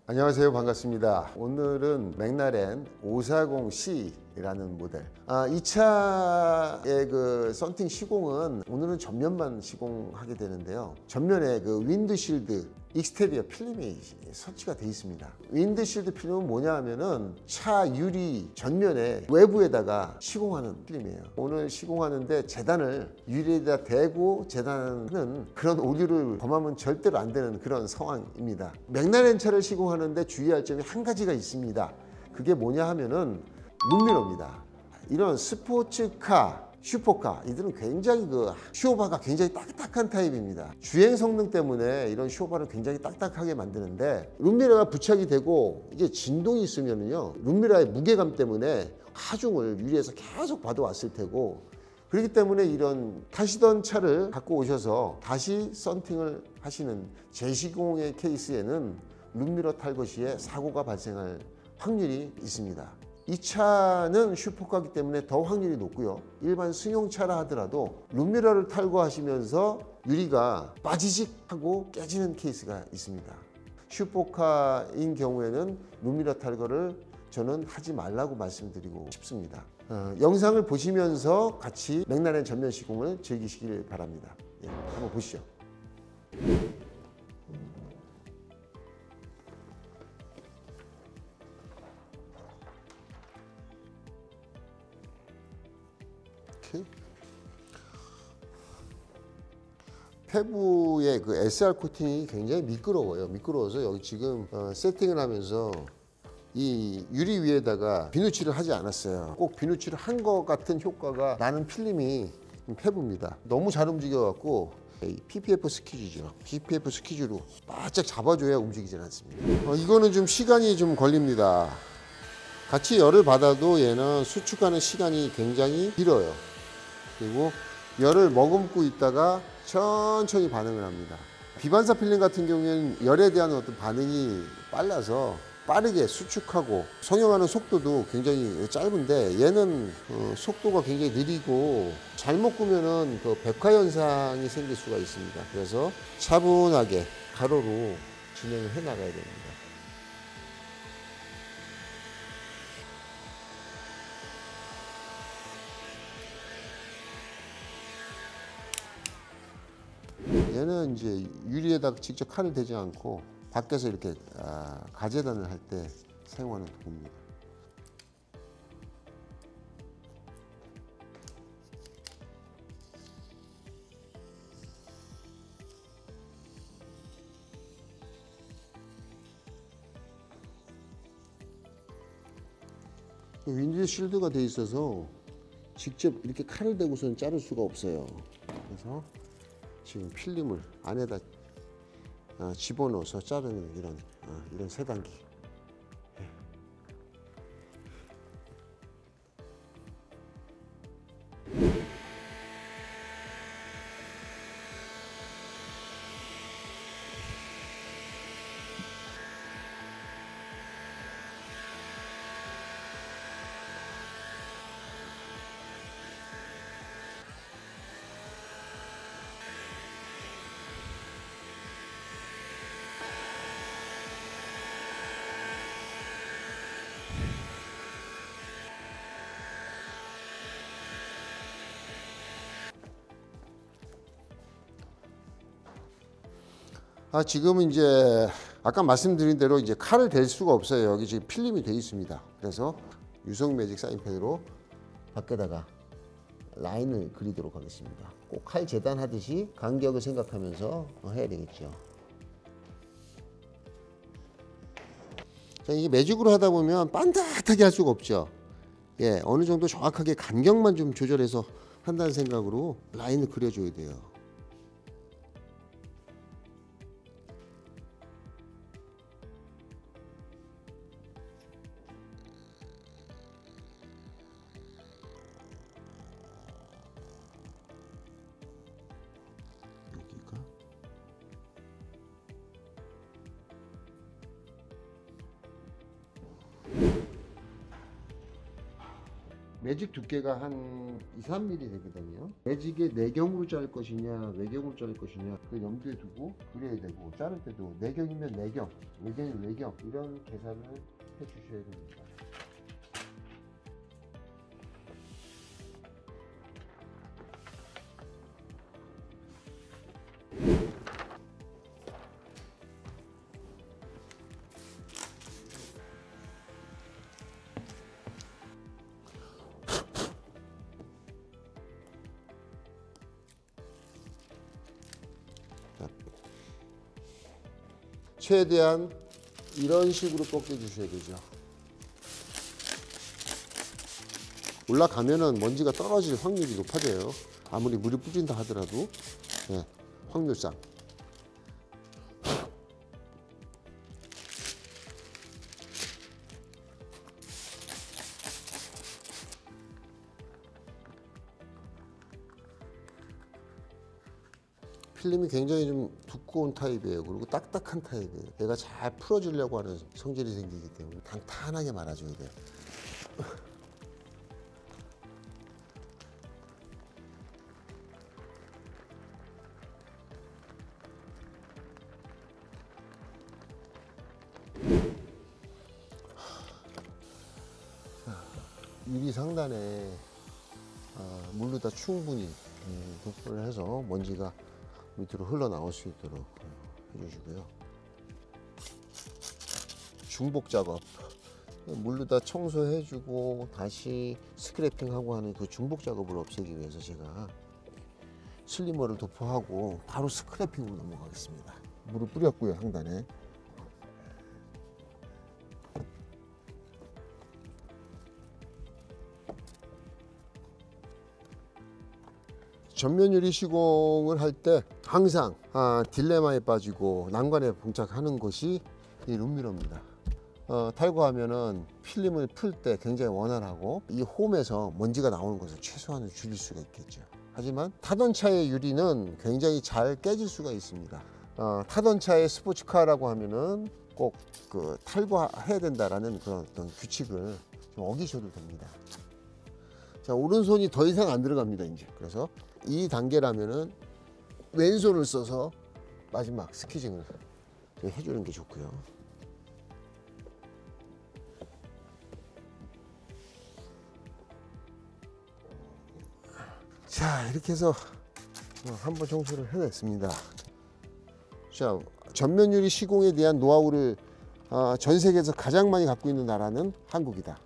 안녕하세요. 반갑습니다. 오늘은 맥라렌 540C라는 모델. 이 차의 그 썬팅 시공은 오늘은 전면만 시공하게 되는데요. 전면에 그 윈드실드 익스테리어 필름이 설치가 되어 있습니다. 윈드실드 필름은 뭐냐 하면은 차 유리 전면에 외부에다가 시공하는 필름이에요. 오늘 시공하는데 재단을 유리에다 대고 재단하는 그런 오류를 범하면 절대로 안 되는 그런 상황입니다. 맥라렌 차를 시공하는데 주의할 점이 한 가지가 있습니다. 그게 뭐냐 하면은 룸미러입니다. 이런 스포츠카, 슈퍼카 이들은 굉장히 그 쇼바가 굉장히 딱딱한 타입입니다. 주행 성능 때문에 이런 쇼바를 굉장히 딱딱하게 만드는데 룸미러가 부착이 되고 이게 진동이 있으면요 룸미러의 무게감 때문에 하중을 유리에서 계속 받아왔을 테고, 그렇기 때문에 이런 타시던 차를 갖고 오셔서 다시 썬팅을 하시는 재시공의 케이스에는 룸미러 탈거 시에 사고가 발생할 확률이 있습니다. 이 차는 슈퍼카이기 때문에 더 확률이 높고요. 일반 승용차라 하더라도 룸미러를 탈거하시면서 유리가 빠지직 하고 깨지는 케이스가 있습니다. 슈퍼카인 경우에는 룸미러 탈거를 저는 하지 말라고 말씀드리고 싶습니다. 영상을 보시면서 같이 맥라렌 전면 시공을 즐기시길 바랍니다. 한번 보시죠. 폐부의 그 SR 코팅이 굉장히 미끄러워요. 미끄러워서 여기 지금 세팅을 하면서 이 유리 위에다가 비누칠을 하지 않았어요. 꼭 비누칠을 한 것 같은 효과가 나는 필름이 폐부입니다. 너무 잘 움직여 갖고 PPF 스퀴즈죠. PPF 스퀴즈로 바짝 잡아줘야 움직이질 않습니다. 이거는 좀 시간이 좀 걸립니다. 같이 열을 받아도 얘는 수축하는 시간이 굉장히 길어요. 그리고 열을 머금고 있다가 천천히 반응을 합니다. 비반사 필름 같은 경우에는 열에 대한 어떤 반응이 빨라서 빠르게 수축하고 성형하는 속도도 굉장히 짧은데 얘는 속도가 굉장히 느리고 잘못 구면은 그 백화 현상이 생길 수가 있습니다. 그래서 차분하게 가로로 진행을 해 나가야 됩니다. 얘는 이제 유리에다 직접 칼을 대지 않고 밖에서 이렇게 가재단을 할 때 사용하는 도구입니다. 윈드실드가 돼 있어서 직접 이렇게 칼을 대고서는 자를 수가 없어요. 그래서 지금 필름을 안에다 집어넣어서 자르는 이런 세 단계. 지금은 이제 아까 말씀드린 대로 이제 칼을 댈 수가 없어요. 여기 지금 필름이 돼 있습니다. 그래서 유성 매직 사인펜으로 밖에다가 라인을 그리도록 하겠습니다. 꼭 칼 재단하듯이 간격을 생각하면서 해야 되겠죠. 자, 이게 매직으로 하다 보면 반듯하게 할 수가 없죠. 어느 정도 정확하게 간격만 좀 조절해서 한다는 생각으로 라인을 그려줘야 돼요. 매직 두께가 한 2, 3mm 되거든요. 매직에 내경으로 자를 것이냐 외경으로 자를 것이냐 그 염두에 두고 그려야 되고, 자를 때도 내경이면 내경, 외경이면 외경, 이런 계산을 해 주셔야 됩니다. 최대한 이런 식으로 꺾여 주셔야 되죠. 올라가면은 먼지가 떨어질 확률이 높아져요. 아무리 물이 뿌린다 하더라도. 네, 확률상. 필름이 굉장히 좀 두꺼운 타입이에요. 그리고 딱딱한 타입이에요. 얘가 잘 풀어주려고 하는 성질이 생기기 때문에 탄탄하게 말아줘야 돼요. 유리 상단에 물로 다 충분히 도포를 해서 먼지가 밑으로 흘러나올 수 있도록 해주시고요. 중복 작업, 물로 다 청소해주고 다시 스크래핑하고 하는 그 중복 작업을 없애기 위해서 제가 슬리머를 도포하고 바로 스크래핑으로 넘어가겠습니다. 물을 뿌렸고요, 상단에. 전면 유리 시공을 할 때 항상 딜레마에 빠지고 난관에 봉착하는 것이 이 룸미러입니다. 탈거하면은 필름을 풀 때 굉장히 원활하고 이 홈에서 먼지가 나오는 것을 최소한으로 줄일 수가 있겠죠. 하지만 타던 차의 유리는 굉장히 잘 깨질 수가 있습니다. 타던 차의 스포츠카라고 하면은 꼭 그 탈거해야 된다라는 그런 어떤 규칙을 좀 어기셔도 됩니다. 자, 오른손이 더 이상 안 들어갑니다, 이제. 그래서 이 단계라면은 왼손을 써서 마지막 스키징을 해주는 게 좋고요. 자, 이렇게 해서 한번 청소를 해냈습니다. 자, 전면 유리 시공에 대한 노하우를 전 세계에서 가장 많이 갖고 있는 나라는 한국이다.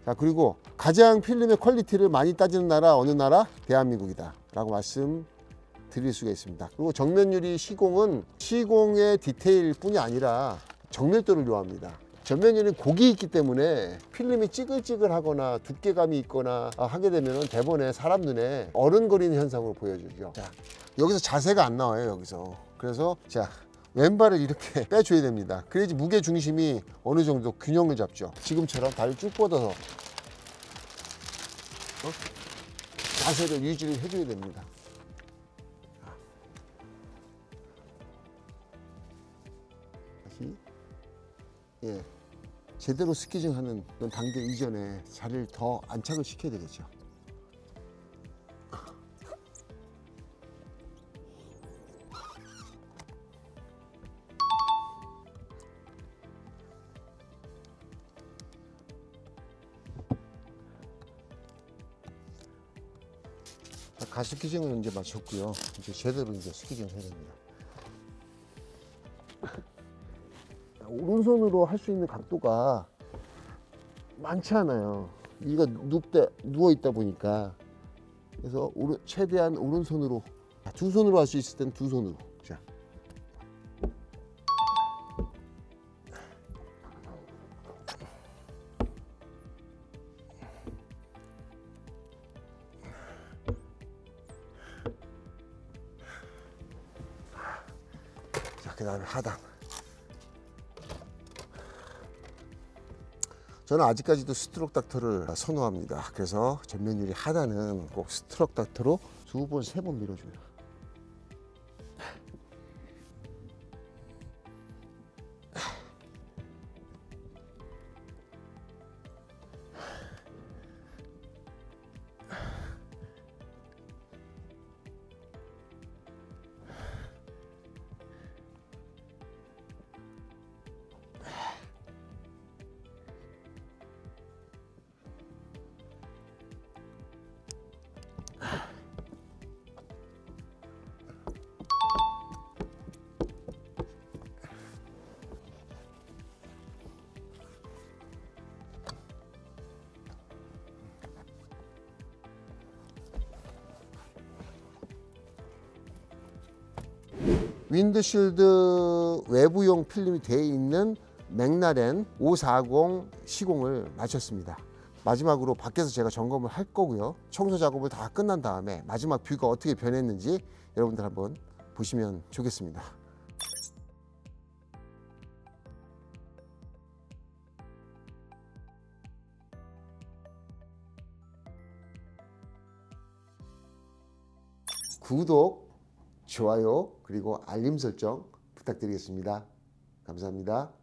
자, 그리고 가장 필름의 퀄리티를 많이 따지는 나라 어느 나라? 대한민국이다 라고 말씀드릴 수가 있습니다. 그리고 정면 유리 시공은 시공의 디테일 뿐이 아니라 정밀도를 요합니다. 전면 유리는 곡이 있기 때문에 필름이 찌글찌글하거나 두께감이 있거나 하게 되면 대본에 사람 눈에 어른거리는 현상으로 보여주죠. 자, 여기서 자세가 안 나와요, 여기서. 그래서 자, 왼발을 이렇게 빼줘야 됩니다. 그래야지 무게 중심이 어느 정도 균형을 잡죠. 지금처럼 다리를 쭉 뻗어서 자세를 유지를 해줘야 됩니다. 다시, 예, 제대로 스키징하는 그런 단계 이전에 자리를 더 안착을 시켜야 되겠죠. 가스키징은 이제 마쳤고요. 이제 제대로 이제 스키징을 해야 됩니다. 오른손으로 할 수 있는 각도가 많지 않아요. 이가 누워 있다 보니까. 그래서 최대한 오른손으로, 두 손으로 할 수 있을 땐 두 손으로. 자. 그 다음에 하단. 저는 아직까지도 스트로크 닥터를 선호합니다. 그래서 전면 유리 하단은 꼭 스트로크 닥터로 2번, 3번 밀어줘요. 윈드실드 외부용 필름이 되어 있는 맥라렌 540 시공을 마쳤습니다. 마지막으로 밖에서 제가 점검을 할 거고요. 청소 작업을 다 끝난 다음에 마지막 뷰가 어떻게 변했는지 여러분들 한번 보시면 좋겠습니다. 구독, 좋아요, 그리고 알림 설정 부탁드리겠습니다. 감사합니다.